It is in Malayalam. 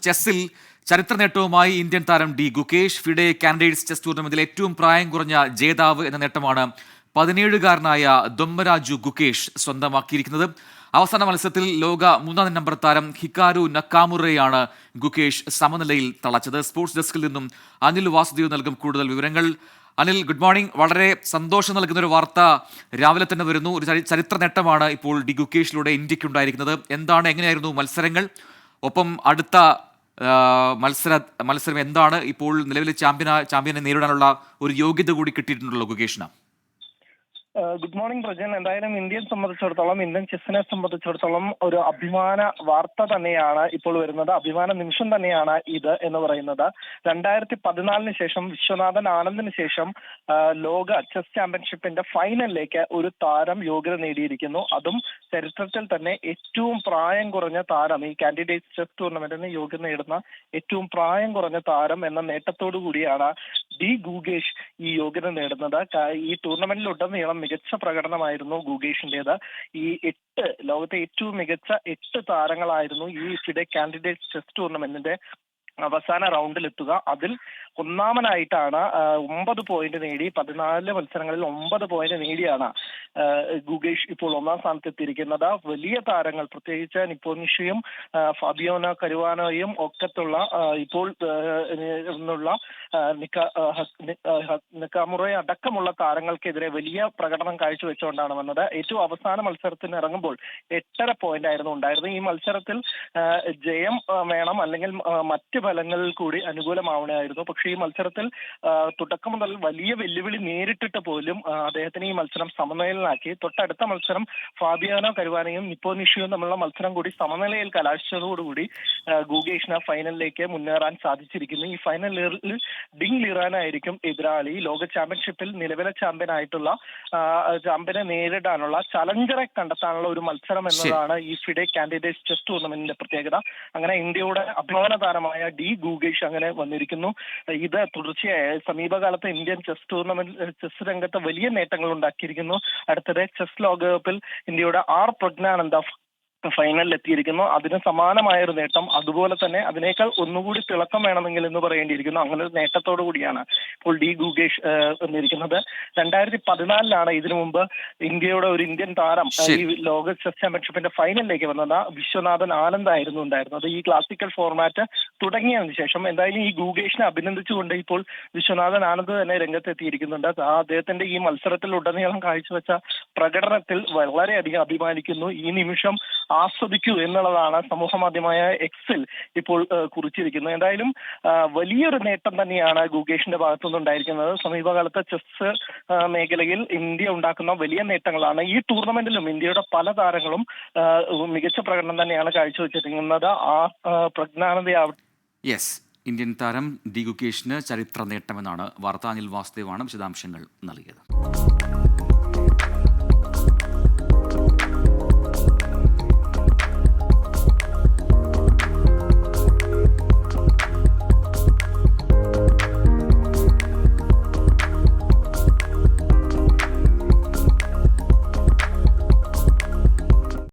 ചെസ്സിൽ ചരിത്ര നേട്ടവുമായി ഇന്ത്യൻ താരം D Gukesh. FIDE candidates chess ടൂർണമെന്റിൽ ഏറ്റവും പ്രായം കുറഞ്ഞ ജേതാവ് എന്ന നേട്ടമാണ് 17-കാരനായ ദൊമ്മരാജു ഗുകേഷ് സ്വന്തമാക്കിയിരിക്കുന്നത്. അവസാന മത്സരത്തിൽ ലോക 3-ാം നമ്പർ താരം ഹിക്കാരു നക്കാമുറയാണ് ഗുകേഷ് സമനിലയിൽ തളച്ചത്. സ്പോർട്സ് ഡെസ്കിൽ നിന്നും അനിൽ വാസുദേവ് നൽകും കൂടുതൽ വിവരങ്ങൾ. Anil, good morning. വളരെ സന്തോഷം നൽകുന്ന ഒരു വാർത്ത രാവിലെ തന്നെ വരുന്നു. ഒരു ചരിത്ര നേട്ടമാണ് ഇപ്പോൾ ഡി ഗുകേഷിലൂടെ ഇന്ത്യക്കുണ്ടായിരിക്കുന്നത്. എങ്ങനെയായിരുന്നു മത്സരങ്ങൾ? ഒപ്പം അടുത്ത മത്സരം എന്താണ്? ഇപ്പോൾ നിലവിലെ ചാമ്പ്യനെ നേരിടാനുള്ള ഒരു യോഗ്യത കൂടി കിട്ടിയിട്ടുണ്ടല്ലോ ഗുകേഷിന്. Good morning Prajan. എന്തായാലും ഇന്ത്യയെ സംബന്ധിച്ചിടത്തോളം, ഇന്ത്യൻ ചെസ്സിനെ സംബന്ധിച്ചിടത്തോളം ഒരു അഭിമാന വാർത്ത തന്നെയാണ് ഇപ്പോൾ വരുന്നത്. അഭിമാന നിമിഷം തന്നെയാണ് ഇത് എന്ന് പറയുന്നത്. 2014 ശേഷം, വിശ്വനാഥൻ ആനന്ദിന് ശേഷം ലോക ചെസ് ചാമ്പ്യൻഷിപ്പിന്റെ ഫൈനലിലേക്ക് ഒരു താരം യോഗ്യത നേടിയിരിക്കുന്നു. അതും ചരിത്രത്തിൽ തന്നെ ഏറ്റവും പ്രായം കുറഞ്ഞ താരം, ഈ കാൻഡിഡേറ്റ് ചെസ് ടൂർണമെന്റിന് യോഗ്യത നേടുന്ന ഏറ്റവും പ്രായം കുറഞ്ഞ താരം എന്ന നേട്ടത്തോടു കൂടിയാണ് ഡി ഗുകേഷ് ഈ യോഗ്യത നേടുന്നത്. ഈ ടൂർണമെന്റിലുടനീളം മികച്ച പ്രകടനമായിരുന്നു ഗുകേഷിന്റേത്. ഈ ലോകത്തെ ഏറ്റവും മികച്ച 8 താരങ്ങളായിരുന്നു ഈ ഫിഡെ കാൻഡിഡേറ്റ് ചെസ് ടൂർണമെന്റിന്റെ അവസാന റൗണ്ടിലെത്തുക. അതിൽ ഒന്നാമനായിട്ടാണ് 9 പോയിന്റ് നേടി, 14 മത്സരങ്ങളിൽ 9 പോയിന്റ് നേടിയാണ് ഗുകേഷ് ഇപ്പോൾ ഒന്നാം സ്ഥാനത്ത് എത്തിയിരിക്കുന്നത്. വലിയ താരങ്ങൾ, പ്രത്യേകിച്ച് നിപ്പോനിഷയും ഫാബിയോനോ കരുവാനോയും ഒക്കത്തുള്ള ഇപ്പോൾ നക്കാമുറ അടക്കമുള്ള താരങ്ങൾക്കെതിരെ വലിയ പ്രകടനം കാഴ്ചവെച്ചുകൊണ്ടാണ് വന്നത്. ഏറ്റവും അവസാന മത്സരത്തിന് ഇറങ്ങുമ്പോൾ 8.5 പോയിന്റ് ആയിരുന്നു ഉണ്ടായിരുന്നത്. ഈ മത്സരത്തിൽ ജയം വേണം, അല്ലെങ്കിൽ മറ്റ് ഫലങ്ങളിൽ കൂടി അനുകൂലമാവണമായിരുന്നു. പക്ഷേ ഈ മത്സരത്തിൽ തുടക്കം മുതൽ വലിയ വെല്ലുവിളി നേരിട്ടിട്ട് പോലും അദ്ദേഹത്തിന് ഈ മത്സരം സമനിലയിലാക്കി. തൊട്ടടുത്ത മത്സരം ഫാബിയാനോ കരുവാനയും നിപ്പോനിഷയും തമ്മിലുള്ള മത്സരം കൂടി സമനിലയിൽ കലാശിച്ചതോടുകൂടി ഗുകേഷിന് ഫൈനലിലേക്ക് മുന്നേറാൻ സാധിച്ചിരിക്കുന്നു. ഈ ഫൈനലിൽ ഡിങ് ലിറാനായിരിക്കും എതിരാളി. ലോക ചാമ്പ്യൻഷിപ്പിൽ നിലവിലെ ചാമ്പ്യനെ നേരിടാനുള്ള ചലഞ്ചറെ കണ്ടെത്താനുള്ള ഒരു മത്സരം എന്നതാണ് ഈ ഫിഡെ കാൻഡിഡേറ്റ് ചെസ് ടൂർണമെന്റിന്റെ പ്രത്യേകത. അങ്ങനെ ഇന്ത്യയുടെ അഭിമാന താരമായ ഡി ഗുകേഷ് അങ്ങനെ വന്നിരിക്കുന്നു. ഇത് തുടർച്ചയായ സമീപകാലത്ത് ഇന്ത്യൻ ചെസ് രംഗത്ത് വലിയ നേട്ടങ്ങൾ ഉണ്ടാക്കിയിരിക്കുന്നു. അടുത്തിടെ ചെസ് ലോകകപ്പിൽ ഇന്ത്യയുടെ പ്രജ്ഞാനന്ദ ഫൈനലിൽ എത്തിയിരിക്കുന്നു. അതിന് സമാനമായ ഒരു നേട്ടം, അതുപോലെ തന്നെ അതിനേക്കാൾ ഒന്നുകൂടി തിളക്കം വേണമെങ്കിൽ എന്ന് പറയേണ്ടിയിരിക്കുന്നു. അങ്ങനെ ഒരു നേട്ടത്തോടു കൂടിയാണ് ഇപ്പോൾ ഡി ഗുകേഷ് വന്നിരിക്കുന്നത്. 2014 ഇതിനു മുമ്പ് ഇന്ത്യയുടെ ഒരു ഇന്ത്യൻ താരം ഈ ലോക ചെസ് ചാമ്പ്യൻഷിപ്പിന്റെ ഫൈനലിലേക്ക് വന്നത് വിശ്വനാഥൻ ആനന്ദ് ആയിരുന്നു ഉണ്ടായിരുന്നത്. ഈ ക്ലാസിക്കൽ ഫോർമാറ്റ് തുടങ്ങിയതിനു ശേഷം എന്തായാലും ഈ ഗുകേഷിനെ അഭിനന്ദിച്ചുകൊണ്ട് ഇപ്പോൾ വിശ്വനാഥൻ ആനന്ദ് തന്നെ രംഗത്തെത്തിയിരിക്കുന്നുണ്ട്. അദ്ദേഹത്തിന്റെ ഈ മത്സരത്തിൽ ഉടനീളം കാഴ്ചവെച്ച പ്രകടനത്തിൽ വളരെയധികം അഭിമാനിക്കുന്നു. ഈ നിമിഷം ആസ്വദിക്കൂ എന്നുള്ളതാണ് സമൂഹ മാധ്യമമായ എക്സിൽ ഇപ്പോൾ കുറിച്ചിരിക്കുന്നത്. എന്തായാലും വലിയൊരു നേട്ടം തന്നെയാണ് ഗുകേഷിന്റെ ഭാഗത്തുനിന്നുണ്ടായിരിക്കുന്നത്. സമീപകാലത്ത് ചെസ് മേഖലയിൽ ഇന്ത്യ ഉണ്ടാക്കുന്ന വലിയ നേട്ടങ്ങളാണ്. ഈ ടൂർണമെന്റിലും ഇന്ത്യയുടെ പല താരങ്ങളും മികച്ച പ്രകടനം തന്നെയാണ് കാഴ്ചവെച്ചിരിക്കുന്നത്. പ്രജ്ഞാനന്ദയാവട്ടെ. യെസ്, ഇന്ത്യൻ താരം ഡി ഗുകേഷിന് ചരിത്ര നേട്ടമെന്നാണ് വാർത്ത. അനിൽ വാസുദേവാണ് വിശദാംശങ്ങൾ നൽകിയത്.